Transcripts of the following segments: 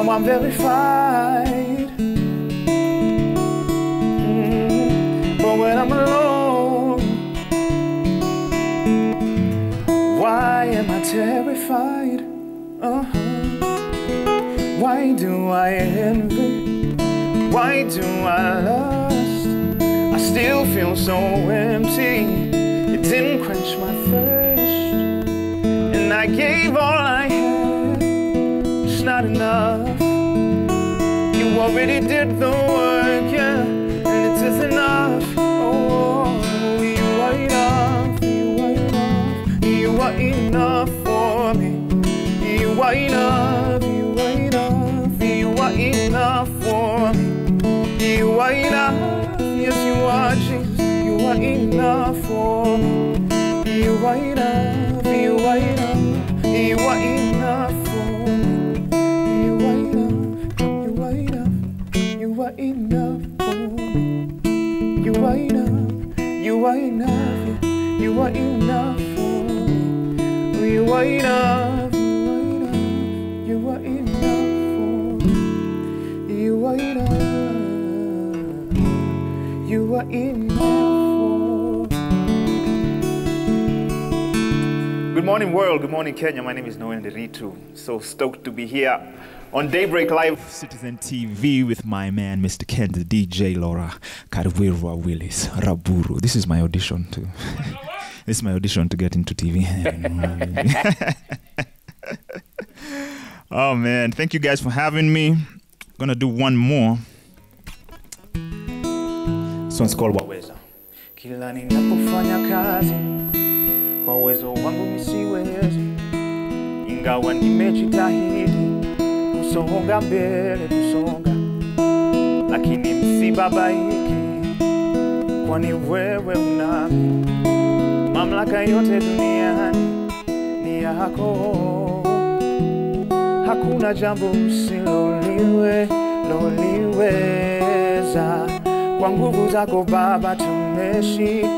now I'm verified. But when I'm alone, why am I terrified? Why do I envy? Why do I lust? I still feel so empty. It didn't quench my thirst, and I gave all I had. It's not enough. You already did the work, yeah, and it is enough. Oh, you are enough. You are enough. You are enough for me. You are enough. You are enough. You are enough for me. You are enough. Yes, you are, Jesus. You are enough for me. You are enough. You are enough. You are enough for me. You are enough. You are enough. You are enough for me. You are enough. You are enough. You are enough for me. You are enough. You are enough for me. You are enough. You are enough for me. Good morning, world. Good morning, Kenya. My name is Noel Nderitu. So stoked to be here on Daybreak Live Citizen TV with my man, Mr. Ken, the DJ Laura Karwirwa Willis Raburu. This is my audition to. This is my audition to get into TV. Oh man, thank you guys for having me. I'm gonna do one more. This one's called Waweza. Kila ninapofanya kazi kwa uwezo wangu misiwezi, ingawa nimejitahidi kusonga mbele kusonga, lakini msibabaiki, kwani wewe unami mamlaka yote duniani ni yako. Hakuna jambo usiloliweza. Kwa nguvu zako Baba tumeshinda.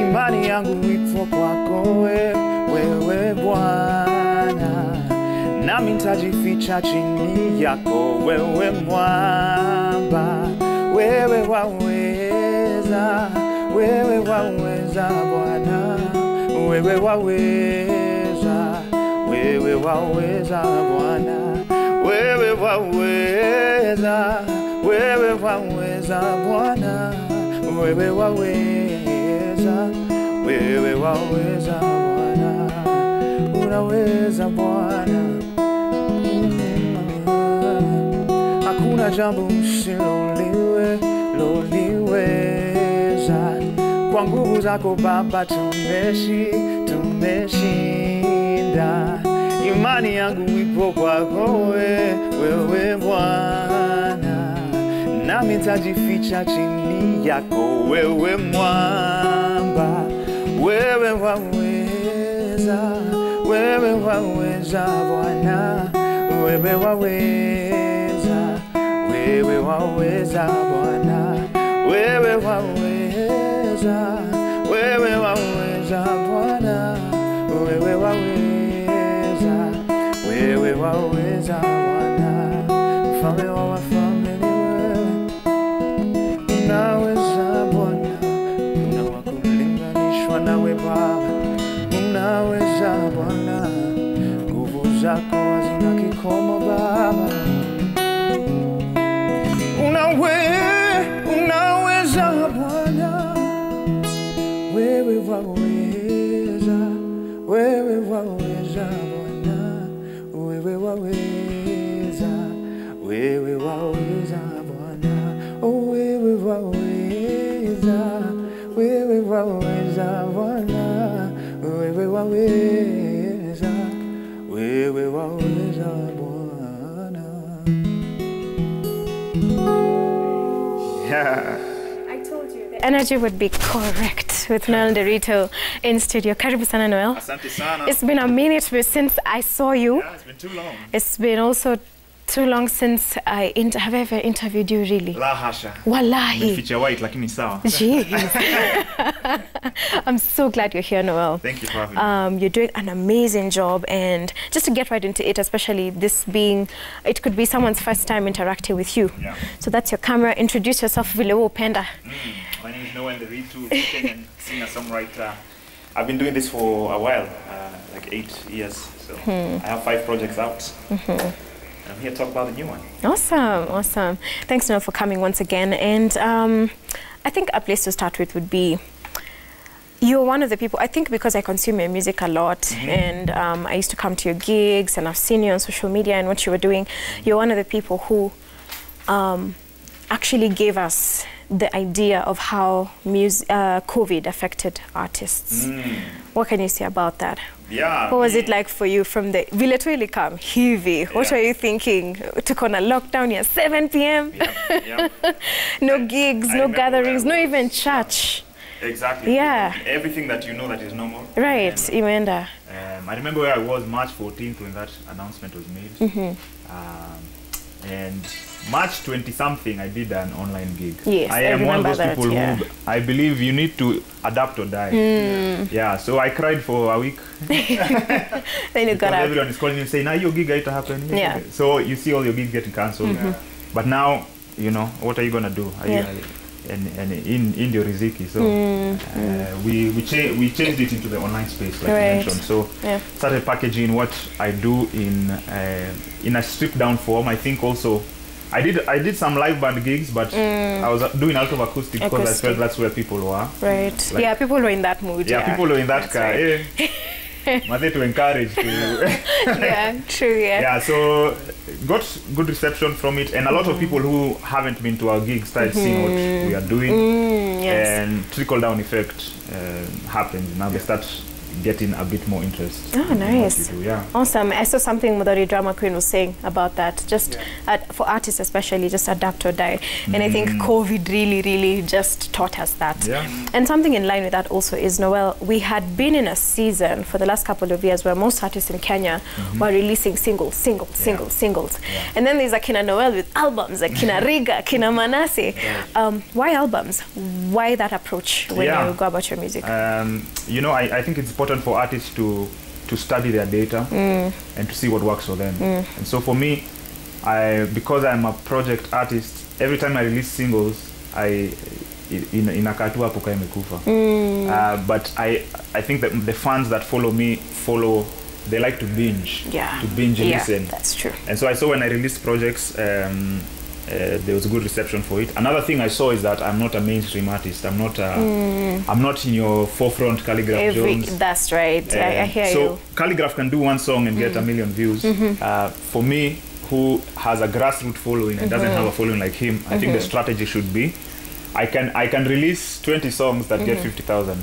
Imani yangu ipo kwako wewe Bwana, nami nitajificha chini yako wewe mwamba. Wewe waweza, wewe waweza Bwana, wewe waweza, wewe waweza Bwana, wewe waweza, wewe waweza Bwana, wewe waweza, wewe waweza Bwana, unaweza Bwana. Hakuna jambo usiloliweza. Kwa nguvu zako Baba tumeshinda. Imani yangu ipo kwako wewe Bwana, nami nitajificha chini yako wewe mwamba. Wewe waweza, wewe waweza Bwana, wewe waweza, wewe waweza Bwana, wewe waweza, wewe waweza Bwana, wewe waweza, wewe waweza Bwana. Mfalme wa wafalme ni wewe, unaweza Bwana, unawakulinganishwa nawe Baba, unaweza Bwana, nguvu zako hazina kikomo Baba. Unaweza Bwana, wewe waweza, wewe waweza Bwana, wewe waweza, wewe waweza Bwana, oh wewe waweza, wewe waweza Bwana, wewe waweza, wewe waweza Bwana. I told you the energy would be correct with Noel Nderitu in studio. Karibu sana Noel. Asante sana. It's been a minute since I saw you. Yeah, it's been too long. It's been also too long since have I ever interviewed you, really? La hasha. Wallahi. Feature white, lakini sawa. Jeez. I'm so glad you're here, Noel. Thank you for having me. You're doing an amazing job, and just to get right into it, especially this being, it could be someone's first time interacting with you. Yeah. So that's your camera. Introduce yourself, vile upenda. My name is Noel Nderitu, Kenyan singer-songwriter. I've been doing this for a while, like 8 years. So I have 5 projects out. I'm here to talk about the new one. Awesome, awesome. Thanks, Noel, for coming once again. And I think a place to start with would be, you're one of the people, I think because I consume your music a lot, and I used to come to your gigs, and I've seen you on social media and what you were doing. You're one of the people who actually gave us the idea of how COVID affected artists. What can you say about that? Yeah. What was it like for you from the vile tu ilikam hivi? What are you thinking? Tuko na lockdown here 7 p.m. Yeah. No gigs, no gatherings, no even church. Exactly. Yeah. Everything that you know that is normal. Right, imeenda. I remember where I was March 14th when that announcement was made. And March 20-something, I did an online gig. Yes, I am one of those that, people yeah. who I believe you need to adapt or die. Yeah, so I cried for a week. Then you got up. Everyone is calling me saying, your gig ain't happening. Yeah. So you see all your gigs getting cancelled. But now, you know, what are you going to do? And in your riziki. So we changed it into the online space, like you mentioned. So started packaging what I do in a stripped down form. I think also I did some live band gigs, but I was doing a lot of acoustic because I felt that's where people were. Right. Like, yeah, people were in that mood. Yeah, people were in that car. Right. Mother to encourage to yeah, true, yeah. Yeah, so got good reception from it, and a lot of people who haven't been to our gigs started seeing what we are doing, and trickle down effect happened. Now they start getting a bit more interest. Oh, nice. In what you do, yeah. Awesome. I saw something Mudari Drama Queen was saying about that. Just for artists especially, just adapt or die. And I think COVID really just taught us that. Yeah. And something in line with that also is, Noel, we had been in a season for the last couple of years where most artists in Kenya were releasing singles. Yeah. And then there's a Kina Noel with albums, like Kina Riga, Kina Manase. Why albums? Why that approach when you go about your music? You know, I think it's important for artists to study their data and to see what works for them. And so for me, because I'm a project artist, every time I release singles, inakatua hapo kama imekufa. But I think that the fans that follow me they like to binge. To binge and listen. That's true. And so I saw when I released projects, there was a good reception for it. Another thing I saw is that I'm not a mainstream artist. I'm not in your forefront Calligraph Jones. That's right. I hear you. So Calligraph can do one song and get 1 million views. For me, who has a grassroots following and doesn't have a following like him, I think the strategy should be, I can release 20 songs that get 50,000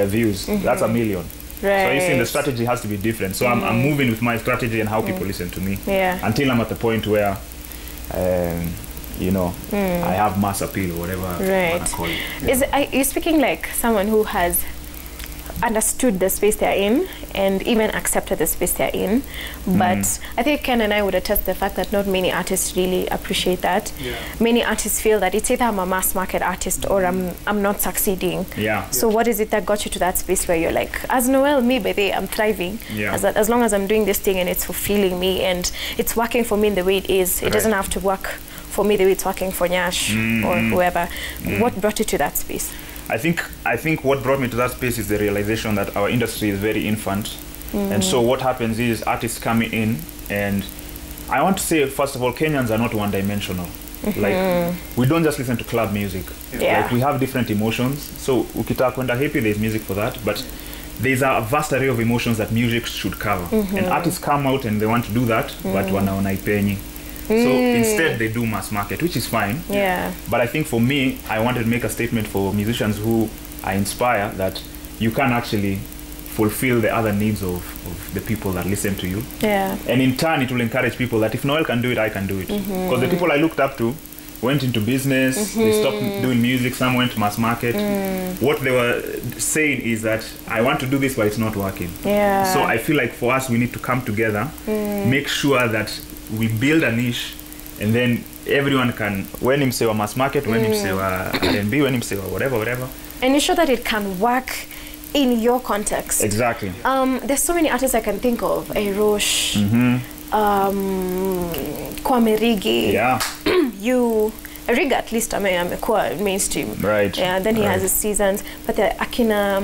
views. That's 1 million. Right. So you see, the strategy has to be different. So I'm moving with my strategy and how people listen to me until I'm at the point where you know, I have mass appeal or whatever you want to call it. You're speaking like someone who has understood the space they're in and even accepted the space they're in. But I think Ken and I would attest to the fact that not many artists really appreciate that. Many artists feel that it's either I'm a mass market artist or I'm not succeeding. So what is it that got you to that space where you're like, as Noel, me baby, I'm thriving. As long as I'm doing this thing and it's fulfilling me and it's working for me in the way it is, it doesn't have to work for me the way it's working for Nyash or whoever. What brought you to that space? I think what brought me to that space is the realization that our industry is very infant. And so what happens is artists coming in, and I want to say, first of all, Kenyans are not one-dimensional. Like, we don't just listen to club music. Like, we have different emotions. So ukitaka kwenda happy, there's music for that. But there's a vast array of emotions that music should cover. And artists come out and they want to do that, but wanaona ipenyi. So instead they do mass market, which is fine. But I think for me, I wanted to make a statement for musicians who I inspire that you can actually fulfill the other needs of the people that listen to you. And in turn, it will encourage people that if Noel can do it, I can do it. Because the people I looked up to went into business, they stopped doing music, some went mass market. What they were saying is that I want to do this, but it's not working. So I feel like for us, we need to come together, make sure that we build a niche, and then everyone can, when him say mass market, when him say R&B, when him say whatever. And you show that it can work in your context. Exactly. There's so many artists I can think of. Roche, Kwame Rigi. Yeah. Riga at least amekuwa mainstream. Right. Yeah, then he has his seasons. But there are Akina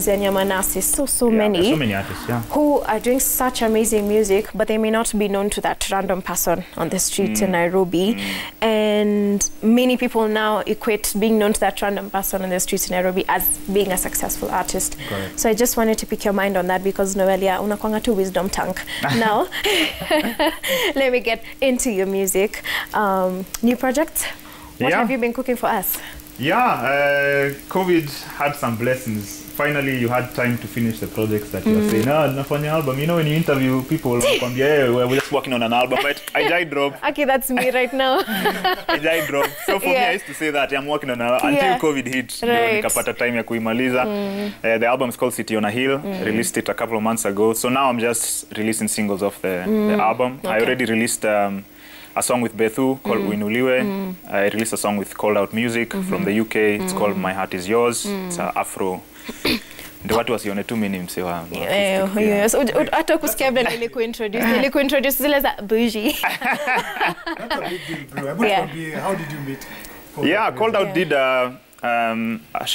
Zenya Manasi, so many. So many artists, yeah. Who are doing such amazing music, but they may not be known to that random person on the street in Nairobi. And many people now equate being known to that random person on the streets in Nairobi as being a successful artist. Correct. So I just wanted to pick your mind on that because Noelia, unakwanga tu wisdom tank. Now, let me get into your music. New projects? What have you been cooking for us? Yeah, COVID had some blessings. Finally, you had time to finish the projects that you were saying, nafanya album. You know, when you interview people, we're just working on an album, but I died drop. Okay, that's me right now. I died drop. So for me, I used to say that I'm working on an album until COVID hit. Right. Nikapata time ya kuimaliza. The album is called City on a Hill. Released it a couple of months ago. So now I'm just releasing singles of the album. Okay. I already released a song with Bethu called Uinuliwe. I released a song with Called Out Music from the UK. It's called My Heart Is Yours. It's Afro. Ndio watu wasione tu mimi ni msee wa. Yes. Hata kusikia vile nilikuintroduce zile za bougie. That's a big deal, bro. How did you meet? Called Out did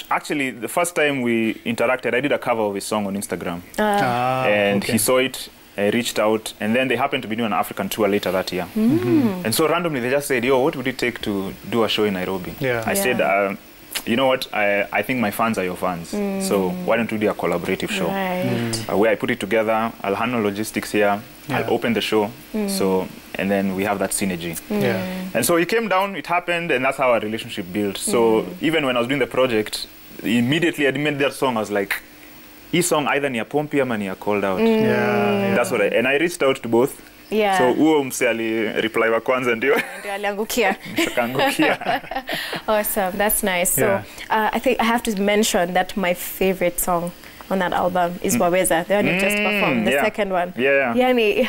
actually the first time we interacted, I did a cover of his song on Instagram. And he saw it. I reached out, and then they happened to be doing an African tour later that year. And so randomly they just said, yo, what would it take to do a show in Nairobi? I said, you know what, I think my fans are your fans. So why don't we do a collaborative show? Where I put it together, I'll handle logistics here, I'll open the show, and then we have that synergy. And so he came down, it happened, and that's how our relationship built. So even when I was doing the project, immediately I made that song, I was like, his song either ni ya Pompi ama ni ya Called Out. That's what and I reached out to both. So huo mse reply wa kwanza ndio aliangukia. Kaangukia. Awesome, that's nice. So I think I have to mention that my favorite song on that album is Waweza. The one you just performed, the second one. Yani,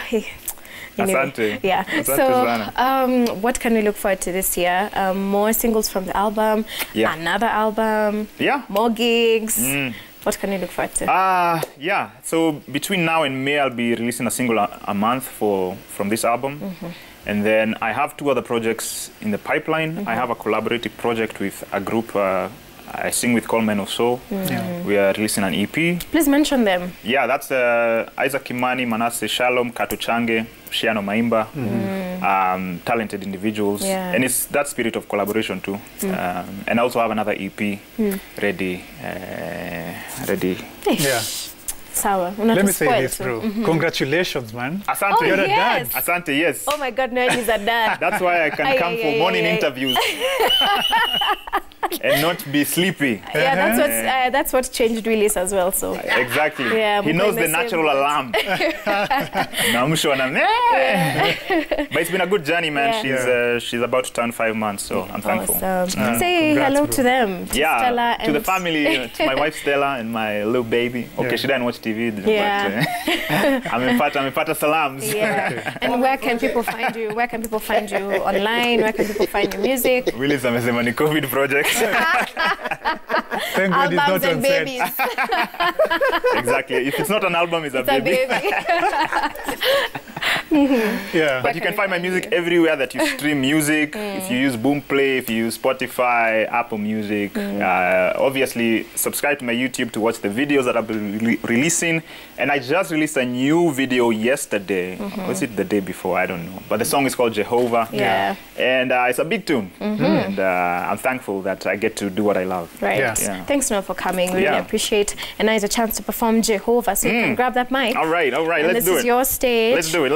Asante. So, what can we look forward to this year? More singles from the album, another album, more gigs. What can you look forward to? So between now and May, I'll be releasing a single a month from this album. And then I have 2 other projects in the pipeline. I have a collaborative project with a group I sing with called Men of Soul. We are releasing an EP. Please mention them. Yeah, that's Isaac Kimani, Manasseh Shalom, Katuchange, Shiano Maimba. Talented individuals. And it's that spirit of collaboration too. And I also have another EP ready. Sawa. Let me say this, bro. Congratulations, man. Asante. You're a dad. Asante, yes. Oh my God, Noel is a dad. That's why I can come for morning interviews. And not be sleepy. That's what changed Willis as well. So exactly. He knows the natural alarm. But it's been a good journey, man. She's about to turn 5 months, so I'm thankful. Say hello to them. To Stella to the family, to my wife Stella and my little baby. Okay, she didn't watch TV, but amepata salams. And where can people find you? Where can people find you online? Where can people find your music? Willis amesema ni COVID project. Thank God it's not on set. Exactly. If it's not an album, it's a baby. But you can find my music everywhere that you stream music. If you use Boomplay, if you use Spotify, Apple Music. Obviously, subscribe to my YouTube to watch the videos that I'll be releasing. And I just released a new video yesterday. Was it the day before? I don't know. But the song is called Jehovah. And it's a big tune. And I'm thankful that I get to do what I love. Thanks, Noel, for coming. We really appreciate. And now is a chance to perform Jehovah. So you can grab that mic. All right. And Let's do it. This is your stage. Let's do it.